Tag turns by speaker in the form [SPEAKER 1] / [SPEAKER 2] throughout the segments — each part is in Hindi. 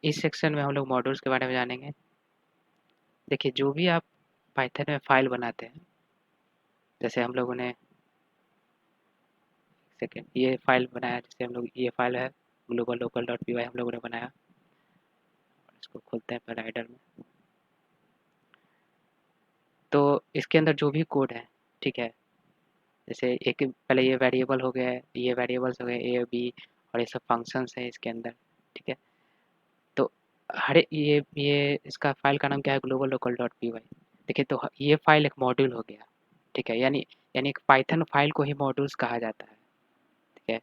[SPEAKER 1] इस सेक्शन में हम लोग मॉड्यूल्स के बारे में जानेंगे। देखिए, जो भी आप पाइथन में फ़ाइल बनाते हैं, जैसे हम लोगों ने सेकंड ये फ़ाइल बनाया, जैसे हम लोग ये फ़ाइल है global local dot p y हम लोगों ने बनाया। इसको खोलते हैं पहले राइटर में। तो इसके अंदर जो भी कोड है, ठीक है, जैसे एक पहले ये वेरिएबल हो गया है, ये वेरिएबल्स हो गए ए, बी और ये सब फंक्शंस हैं इसके अंदर, ठीक है। तो हर ये इसका फ़ाइल का नाम क्या है, global local dot p y. देखिए, तो ये फ़ाइल एक मॉड्यूल हो गया, ठीक है, यानी यानी एक पाइथन फ़ाइल को ही मॉड्यूल्स कहा जाता है, ठीक है।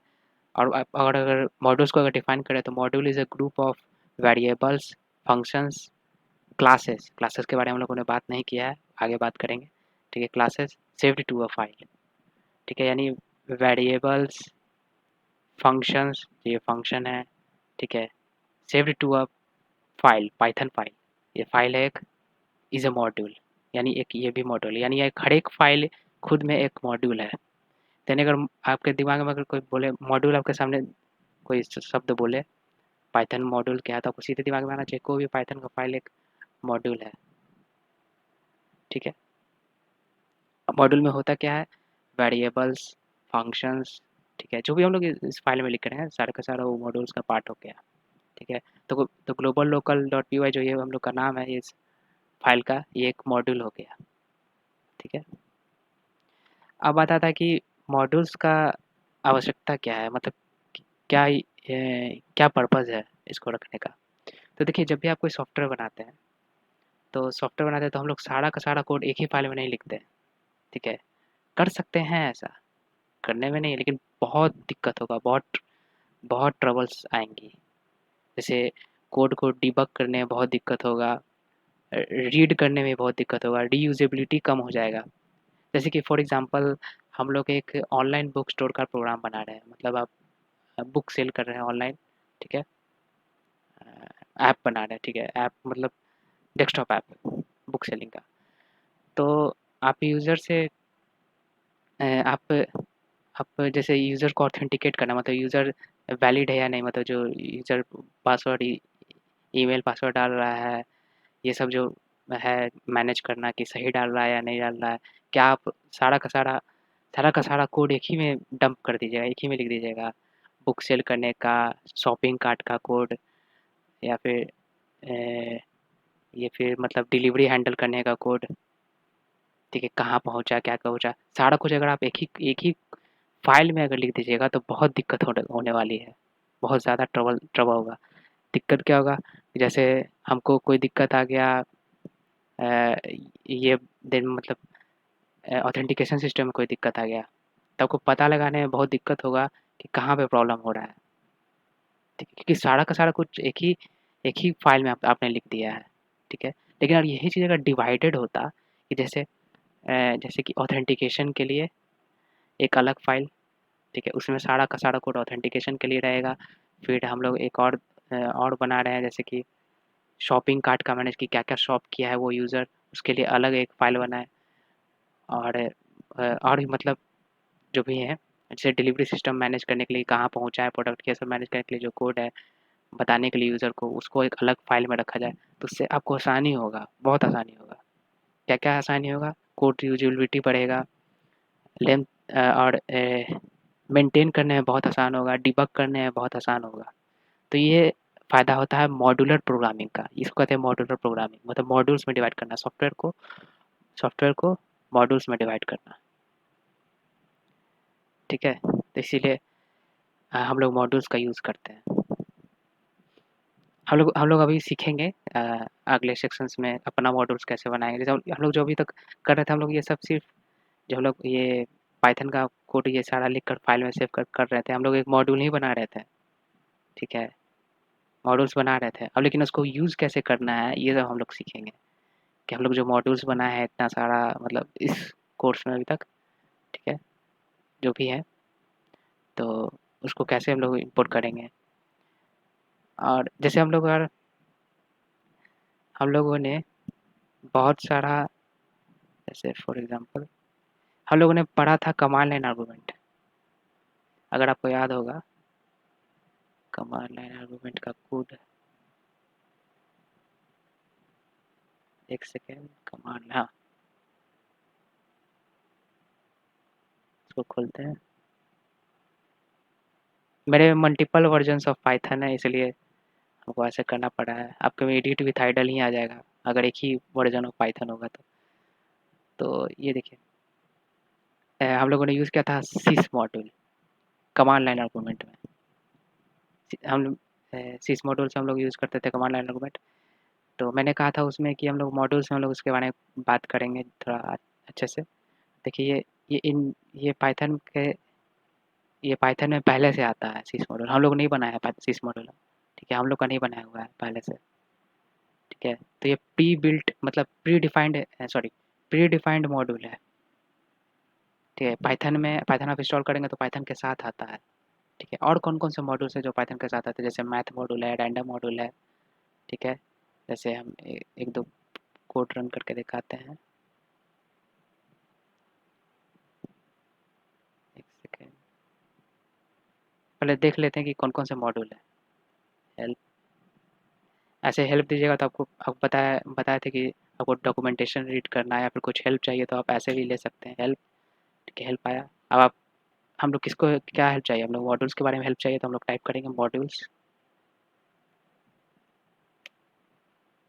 [SPEAKER 1] और अगर मॉड्यूल्स को अगर डिफाइन करें तो module is a group of variables, functions, classes. Classes के बारे में हम लोगों ने बात नहीं किया है, आगे बात करेंगे, ठीक है। Classes saved to a file, ठीक है, यानी वेरिएबल्स, फंक्शंस, ये फंक्शन है, ठीक है, saved to a file, Python file. ये फाइल है एक, इज़ अ मॉड्यूल, यानी एक ये भी मॉड्यूल, यानी एक हर एक फाइल खुद में एक मॉड्यूल है। यानी अगर आपके दिमाग में अगर कोई बोले मॉड्यूल, आपके सामने कोई शब्द बोले पाइथन मॉड्यूल क्या है, तो आपको सीधे दिमाग में आना चाहिए कोई भी पाइथन का फाइल एक मॉड्यूल है, ठीक है। मॉड्यूल में होता क्या है, वेरिएबल्स, फंक्शंस, ठीक है, जो भी हम लोग इस फाइल में लिख रहे हैं सारा का सारा वो मॉड्यूल्स का पार्ट हो गया, ठीक है। तो global local dot p y जो ये हम लोग का नाम है इस फाइल का, ये एक मॉड्यूल हो गया, ठीक है। अब बात आता है कि मॉड्यूल्स का आवश्यकता क्या है, मतलब क्या क्या पर्पज़ है इसको रखने का। तो देखिए, जब भी आप कोई सॉफ्टवेयर बनाते हैं, तो सॉफ्टवेयर बनाते हैं तो हम लोग सारा का सारा कोड एक ही फाइल में नहीं लिखते हैं, ठीक है। कर सकते हैं ऐसा, करने में नहीं, लेकिन बहुत दिक्कत होगा, बहुत बहुत ट्रबल्स आएँगी। जैसे कोड को डिबग करने में बहुत दिक्कत होगा, रीड करने में बहुत दिक्कत होगा, रीयूज़ेबिलिटी कम हो जाएगा। जैसे कि फॉर एग्ज़ाम्पल हम लोग एक ऑनलाइन बुक स्टोर का प्रोग्राम बना रहे हैं, मतलब आप बुक सेल कर रहे हैं ऑनलाइन, ठीक है। ऐप बना रहे हैं, ठीक है, ऐप मतलब डेस्कटॉप ऐप बुक सेलिंग का। तो आप यूज़र से आप जैसे यूज़र को ऑथेंटिकेट करना, मतलब यूज़र वैलिड है या नहीं, मतलब जो यूज़र पासवर्ड ईमेल पासवर्ड डाल रहा है, ये सब जो है मैनेज करना कि सही डाल रहा है या नहीं डाल रहा है। क्या आप सारा का सारा कोड एक ही में डंप कर दीजिएगा, एक ही में लिख दीजिएगा, बुक सेल करने का, शॉपिंग कार्ट का कोड, या फिर ये फिर मतलब डिलीवरी हैंडल करने का कोड, ठीक है, कहाँ पहुँचा, क्या पहुँचा, सारा कुछ अगर आप एक ही फ़ाइल में अगर लिख दीजिएगा तो बहुत दिक्कत होने वाली है, बहुत ज़्यादा ट्रबल होगा। दिक्कत क्या होगा, जैसे हमको कोई दिक्कत आ गया, ये दिन मतलब ऑथेंटिकेशन सिस्टम में कोई दिक्कत आ गया, तो आपको पता लगाने में बहुत दिक्कत होगा कि कहाँ पे प्रॉब्लम हो रहा है, ठीक है, क्योंकि सारा का सारा कुछ एक ही फ़ाइल में आपने लिख दिया है, ठीक है। लेकिन अगर यही चीज़ अगर डिवाइडेड होता कि जैसे कि ऑथेंटिकेशन के लिए एक अलग फ़ाइल, ठीक है, उसमें सारा का सारा कोड ऑथेंटिकेशन के लिए रहेगा। फिर हम लोग एक और बना रहे हैं, जैसे कि शॉपिंग कार्ट का मैनेज कि क्या-क्या शॉप किया है वो यूज़र, उसके लिए अलग एक फ़ाइल बनाएँ। और और भी मतलब जो भी है, जैसे डिलीवरी सिस्टम मैनेज करने के लिए कहाँ पहुँचा है प्रोडक्ट, ये सब मैनेज करने के लिए जो कोड है, बताने के लिए यूज़र को, उसको एक अलग फ़ाइल में रखा जाए, तो उससे आपको आसानी होगा, बहुत आसानी होगा। क्या-क्या आसानी होगा? कोड यूज़ेबिलिटी बढ़ेगा, लेंथ और मेंटेन करने में बहुत आसान होगा, डिबग करने में बहुत आसान होगा। तो ये फ़ायदा होता है मॉड्यूलर प्रोग्रामिंग का, इसको कहते हैं मॉड्यूलर प्रोग्रामिंग, मतलब मॉड्यूल्स में डिवाइड करना, सॉफ्टवेयर को मॉड्यूल्स में डिवाइड करना, ठीक है? तो इसीलिए हम लोग मॉड्यूल्स का यूज़ करते हैं। हम लोग अभी सीखेंगे अगले सेक्शंस में अपना मॉड्यूल्स कैसे बनाएँगे। जैसे हम लोग जो अभी तक कर रहे थे, हम लोग ये सब सिर्फ़ जो हम लोग ये पाइथन का कोड ये सारा लिख कर फाइल में सेव कर रहे थे, हम लोग एक मॉड्यूल ही बना रहे थे, ठीक है? मॉड्यूल्स बना रहे थे। अब लेकिन उसको यूज़ कैसे करना है, ये सब हम लोग सीखेंगे, कि हम लोग जो मॉड्यूल्स बनाए हैं इतना सारा, मतलब इस कोर्स में अभी तक, ठीक है? जो भी है, तो उसको कैसे हम लोग इम्पोर्ट करेंगे। और जैसे हम लोगों ने बहुत सारा, जैसे फॉर एग्ज़ाम्पल हम लोगों ने पढ़ा था कमांड लाइन आर्गुमेंट, अगर आपको याद होगा, कमांड लाइन आर्गुमेंट का कोड एक सेकेंड, कमांड, हाँ इसको खोलते हैं। मेरे मल्टीपल वर्जन्स ऑफ पाइथन है, इसलिए हमको ऐसे करना पड़ा है। आपके में एडिट विथ आइडल ही आ जाएगा अगर एक ही वर्जन ऑफ पाइथन होगा तो ये देखिए, हम लोगों ने यूज़ किया था सिस मॉड्यूल कमांड लाइन आर्गूमेंट में। हम लोग सिस मॉड्यूल से हम लोग यूज़ करते थे कमांड लाइन आर्गूमेंट। तो मैंने कहा था उसमें कि हम लोग मॉड्यूल्स में हम लोग उसके बारे में बात करेंगे थोड़ा अच्छे से। देखिए ये पाइथन में पहले से आता है सिस मॉड्यूल, हम लोग नहीं बनाया है सिस मॉड्यूल, ठीक है, हम लोग का नहीं बनाया हुआ है पहले से, ठीक है। तो ये प्री बिल्ट मतलब प्री डिफाइंड मॉड्यूल है, ठीक है। पाइथन आप इंस्टॉल करेंगे तो पाइथन के साथ आता है, ठीक है। और कौन कौन से मॉड्यूल्स है जो पाइथन के साथ आते हैं, जैसे मैथ मॉड्यूल है, रैंडम मॉड्यूल है, ठीक है। जैसे हम एक दो कोड रन करके दिखाते हैं, एक सेकेंड, पहले देख लेते हैं कि कौन कौन से मॉड्यूल है। हेल्प, ऐसे हेल्प दीजिएगा तो आपको बताए थे कि आपको डॉक्यूमेंटेशन रीड करना है या फिर कुछ हेल्प चाहिए तो आप ऐसे भी ले सकते हैं हेल्प, ठीक है। हेल्प आया। अब आप हम लोग किसको क्या हेल्प चाहिए, हम लोग मॉड्यूल्स के बारे में हेल्प चाहिए तो हम लोग टाइप करेंगे मॉड्यूल्स,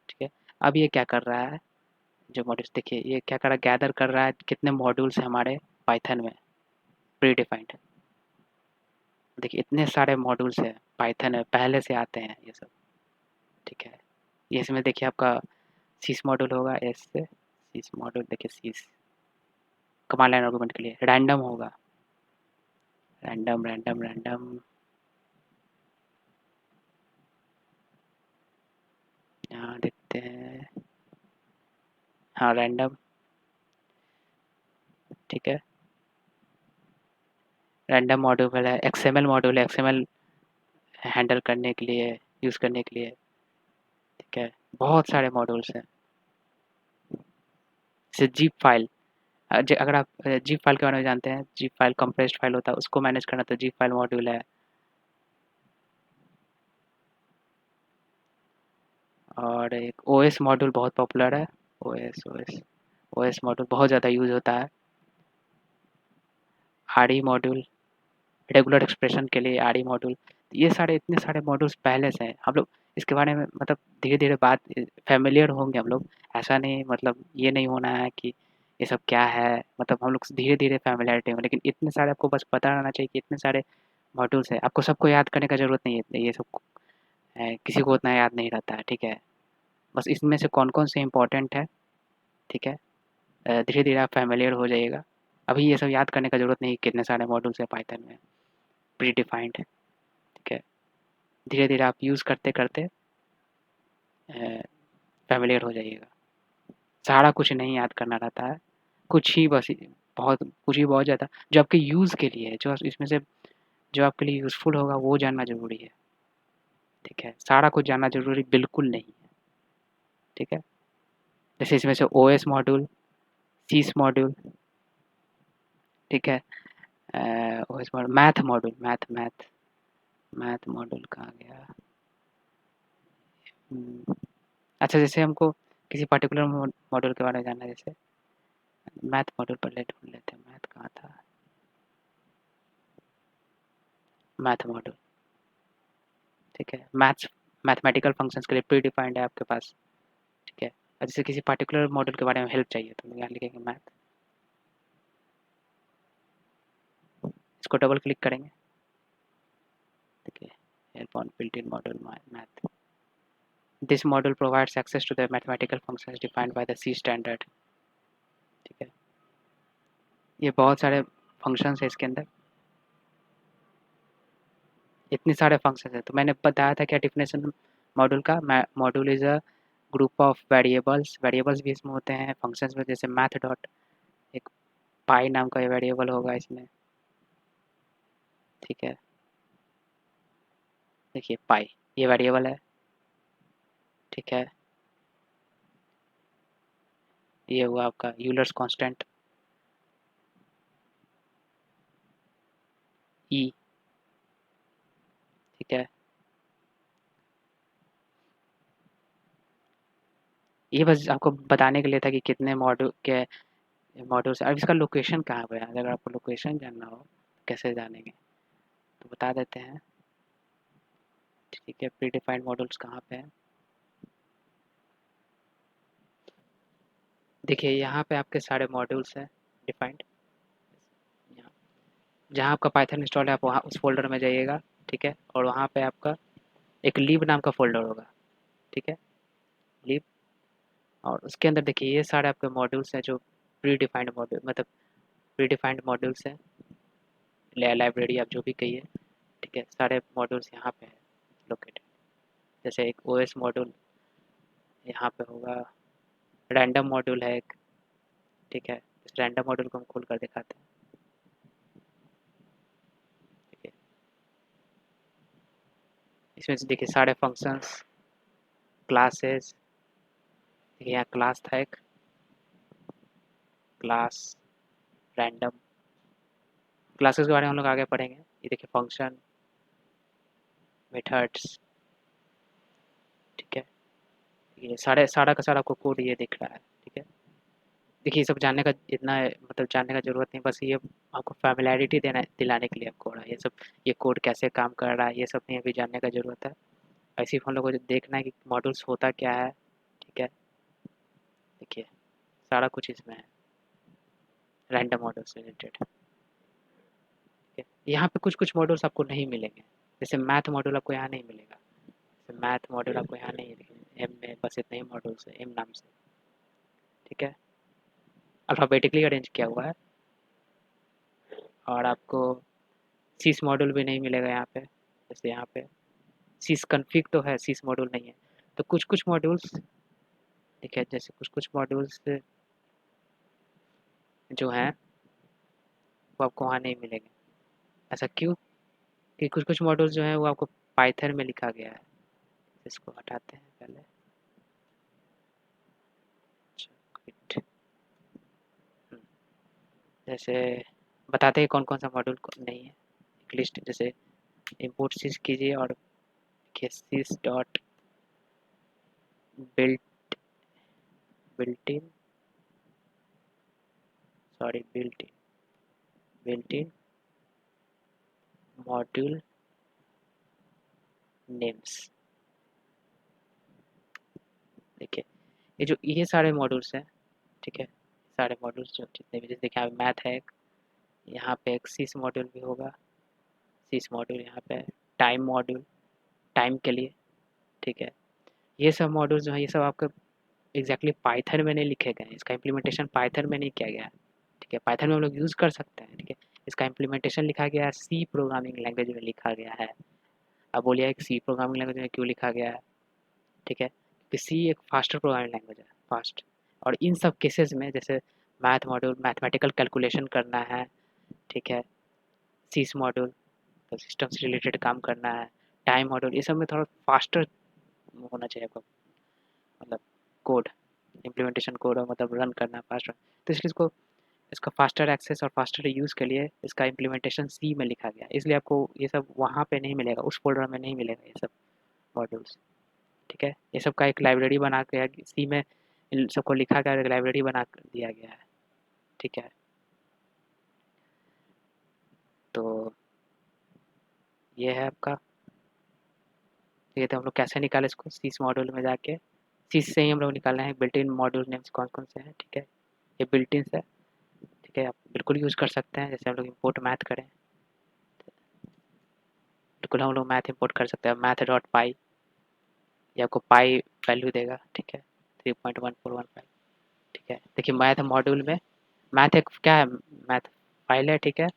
[SPEAKER 1] ठीक है। अब ये क्या कर रहा है, जो मॉड्यूल्स देखिए ये क्या कर रहा है, गैदर कर रहा है कितने मॉड्यूल्स हैं हमारे पाइथन में प्री डिफाइंड। देखिए इतने सारे मॉड्यूल्स हैं पाइथन में, पहले से आते हैं ये सब, ठीक है। ये इसमें देखिए आपका सीस मॉड्यूल होगा, एस से सीस मॉड्यूल, देखिए सीस कमांड लाइन आर्गुमेंट के लिए रैंडम होगा, रैंडम रैंडम रैंडम, यहाँ देखते हैं, हाँ रैंडम, ठीक है। रैंडम मॉड्यूल है, एक्सएमएल मॉड्यूल है, एक्सएमएल हैंडल करने के लिए, यूज़ करने के लिए, ठीक है। बहुत सारे मॉड्यूल्स हैं, जैसे जीप फाइल, अगर आप जीप फाइल के बारे में जानते हैं, जीप फाइल कंप्रेस्ड फाइल होता है, उसको मैनेज करना तो जीप फाइल मॉड्यूल है। और एक ओएस मॉड्यूल बहुत पॉपुलर है, ओएस ओएस ओएस मॉड्यूल बहुत ज़्यादा यूज़ होता है। आरई मॉड्यूल, रेगुलर एक्सप्रेशन के लिए आरई मॉड्यूल, ये सारे इतने सारे मॉड्यूल्स पहले से हैं। हम लोग इसके बारे में मतलब धीरे धीरे बात फैमिलियर होंगे हम लोग, ऐसा नहीं मतलब ये नहीं होना है कि ये सब क्या है, मतलब हम लोग धीरे धीरे फैमिलियरिटी होंगे। लेकिन इतने सारे आपको बस पता रहना चाहिए कि इतने सारे मॉड्यूल्स हैं, आपको सबको याद करने का ज़रूरत नहीं है, ये सब किसी को उतना याद नहीं रहता है, ठीक है। बस इसमें से कौन कौन से इंपॉर्टेंट है, ठीक है। धीरे धीरे आप फैमिलियर हो जाइएगा, अभी ये सब याद करने का ज़रूरत नहीं, कितने सारे मॉड्यूल्स है पाइथन में प्री डिफाइंड है, ठीक है। धीरे धीरे आप यूज़ करते करते फैमिलियर हो जाइएगा। सारा कुछ नहीं याद करना रहता है, कुछ ही बस, बहुत कुछ ही बहुत ज़्यादा जो आपके यूज़ के लिए है, जो इसमें से जो आपके लिए यूज़फुल होगा वो जानना ज़रूरी है, ठीक है। सारा कुछ जानना ज़रूरी बिल्कुल नहीं है, ठीक है। जैसे इसमें से ओएस मॉड्यूल, सीस मॉड्यूल, ठीक है। OS module, math module, math math math module कहाँ गया। अच्छा, जैसे हमको किसी पर्टिकुलर मॉड्यूल के बारे में जानना है, जैसे मैथ मॉड्यूल पर ढूंढ लेते हैं, मैथ कहाँ था, मैथ मॉड्यूल, ठीक है। मैथमेटिकल फंक्शंस के लिए प्री डिफाइंड है आपके पास, ठीक है। और जैसे किसी पर्टिकुलर मॉड्यूल के बारे में हेल्प चाहिए तो यहाँ लिखेंगे मैथ, इसको डबल क्लिक करेंगे, ठीक है। Help on built in module math, this module provides access to the mathematical functions defined by the C standard, ठीक है। ये बहुत सारे फंक्शंस है इसके अंदर, इतने सारे फंक्शंस है। तो मैंने बताया था क्या डिफिनेशन मॉड्यूल का, module is a group of variables, variables भी इसमें होते हैं फंक्शंस में, जैसे मैथ डॉट, एक पाई नाम का वेरिएबल होगा इसमें, ठीक है। देखिए पाई ये वेरिएबल है, ठीक है। ये हुआ आपका यूलर्स कांस्टेंट ई, ठीक है। ये बस आपको बताने के लिए था कि कितने मॉड्यूल्स। अब इसका लोकेशन कहाँ पे है, अगर आपको लोकेशन जानना हो कैसे जानेंगे तो बता देते हैं। ठीक है, प्री डिफाइंड मॉड्यूल्स कहाँ पे है। देखिए यहाँ पे आपके सारे मॉड्यूल्स हैं डिफाइंड। जहाँ आपका पाइथन इंस्टॉल है आप वहाँ उस फोल्डर में जाइएगा। ठीक है, और वहाँ पे आपका एक लिब नाम का फोल्डर होगा। ठीक है, लिब, और उसके अंदर देखिए ये सारे आपके मॉड्यूल्स हैं जो प्री डिफाइंड मॉड्यूल, मतलब प्री डिफाइंड मॉड्यूल्स हैं, लाइब्रेरी आप जो भी कहिए। ठीक है, सारे मॉड्यूल्स यहाँ पे है लोकेटेड। जैसे एक ओएस मॉड्यूल यहाँ पे होगा, रैंडम मॉड्यूल है एक। ठीक है, इस रैंडम मॉड्यूल को हम खोल कर दिखाते हैं। ठीक है, इसमें से देखिए सारे फंक्शंस, क्लासेस। देखिए यहाँ क्लास था एक, क्लास रैंडम। क्लासेस के बारे में हम लोग आगे पढ़ेंगे। ये देखिए फंक्शन, मेथड्स। ठीक है, ये सारा का सारा आपको कोड ये दिख रहा है। ठीक है, देखिए ये सब जानने का इतना मतलब जानने का ज़रूरत नहीं, बस ये आपको फैमिलैरिटी देना दिलाने के लिए आपको हो रहा है ये सब। ये कोड कैसे काम कर रहा है ये सब नहीं अभी जानने का ज़रूरत है। ऐसे ही हम लोग को देखना है कि मॉड्यूल्स होता क्या है। ठीक है, देखिए सारा कुछ इसमें है, रैंडम मॉडल से रिलेटेड। ठीक है, यहाँ पे कुछ कुछ मॉड्यूल्स आपको नहीं मिलेंगे। जैसे मैथ मॉड्यूल आपको यहाँ नहीं मिलेगा। जैसे मैथ मॉड्यूल आपको यहाँ नहीं है, एम में बस इतने ही मॉड्यूल्स है एम नाम से। ठीक है, अल्फ़ाबेटिकली अरेंज किया हुआ है। और आपको सीस मॉड्यूल भी नहीं मिलेगा यहाँ पे। जैसे यहाँ पे सीस कन्फिग तो है, सीस मॉड्यूल नहीं है। तो कुछ कुछ मॉड्यूल्स, ठीक है, जैसे कुछ कुछ मॉड्यूल्स जो हैं वो आपको वहाँ नहीं मिलेंगे। ऐसा क्यों? कि कुछ कुछ मॉड्यूल्स जो हैं वो आपको पाइथन में लिखा गया है। इसको हटाते हैं पहले। अच्छा, quit। जैसे बताते हैं कौन कौन सा मॉड्यूल नहीं है, एक लिस्ट। जैसे इम्पोर्ट सिस कीजिए और देखिए sys dot built built in sorry built in module names. देखिए ये सारे मॉड्यूल्स हैं। ठीक है, सारे मॉड्यूल्स जो जितने भी, जैसे देखिए यहाँ मैथ है एक, यहाँ पे एक सिस मॉड्यूल भी होगा। सिस मॉड्यूल यहाँ पे टाइम मॉड्यूल, टाइम के लिए। ठीक है, ये सब मॉड्यूल्स जो हैं ये सब आपके एग्जैक्टली पाइथन में नहीं लिखे गए हैं। इसका इम्प्लीमेंटेशन पाइथन में नहीं किया गया है। ठीक है, पाइथन में हम लोग यूज़ कर सकते हैं। ठीक है, इसका इम्प्लीमेंटेशन लिखा गया है सी प्रोग्रामिंग लैंग्वेज में लिखा गया है। अब बोलिए एक सी प्रोग्रामिंग लैंग्वेज में क्यों लिखा गया है? ठीक है, कि सी एक फास्टर प्रोग्रामिंग लैंग्वेज है, फास्ट। और इन सब केसेस में जैसे मैथ मॉड्यूल मैथमेटिकल कैलकुलेशन करना है। ठीक है, सीस मॉड्यूल तो सिस्टम से रिलेटेड काम करना है। टाइम मॉड्यूल ये सब में थोड़ा फास्टर होना चाहिए आपको, मतलब कोड इम्प्लीमेंटेशन कोड और मतलब रन करना फास्ट। तो इसलिए इसको इसका फास्टर एक्सेस और फास्टर यूज़ के लिए इसका इम्प्लीमेंटेशन सी में लिखा गया है। इसलिए आपको ये सब वहाँ पे नहीं मिलेगा, उस फोल्डर में नहीं मिलेगा ये सब मॉड्यूल्स। ठीक है, ये सब का एक लाइब्रेरी बना के सी में इन सबको लिखा गया, एक लाइब्रेरी बना दिया गया है। ठीक है, तो ये है आपका। ये तो हम लोग कैसे निकाले इसको, सीस मॉड्यूल में जाके सीस से ही हम लोग निकालना है बिल्ट इन मॉड्यूल नेम्स कौन कौन से हैं। ठीक है, ये बिल्ट इन है। ठीक है, आप बिल्कुल यूज़ कर सकते हैं। जैसे हम लोग इम्पोर्ट मैथ करें, बिल्कुल हम लोग मैथ इंपोर्ट कर सकते हैं। मैथ डॉट पाई, ये आपको पाई वैल्यू देगा। ठीक है, 3.1415। ठीक है, देखिए मैथ मॉड्यूल में मैथ एक क्या है, मैथ फाइल है। ठीक है,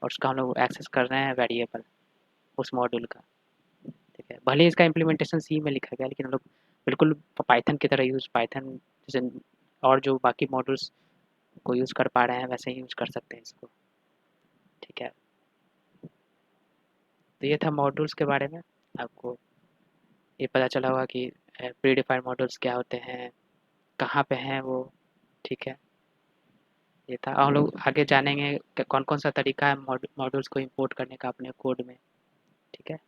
[SPEAKER 1] और उसका हम लोग एक्सेस कर रहे हैं वेरिएबल उस मॉड्यूल का। ठीक है, भले ही इसका इम्प्लीमेंटेशन सी में लिखा गया लेकिन हम लोग बिल्कुल पाइथन की तरह यूज़, पाइथन जैसे और जो बाकी मॉड्यूल्स को यूज़ कर पा रहे हैं वैसे ही यूज़ कर सकते हैं इसको। ठीक है, तो ये था मॉड्यूल्स के बारे में। आपको ये पता चला होगा कि प्री डिफाइंड मॉड्यूल्स क्या होते हैं, कहाँ पे हैं वो। ठीक है, ये था। हम लोग आगे जानेंगे कौन कौन सा तरीका है मॉड्यूल्स को इंपोर्ट करने का अपने कोड में। ठीक है।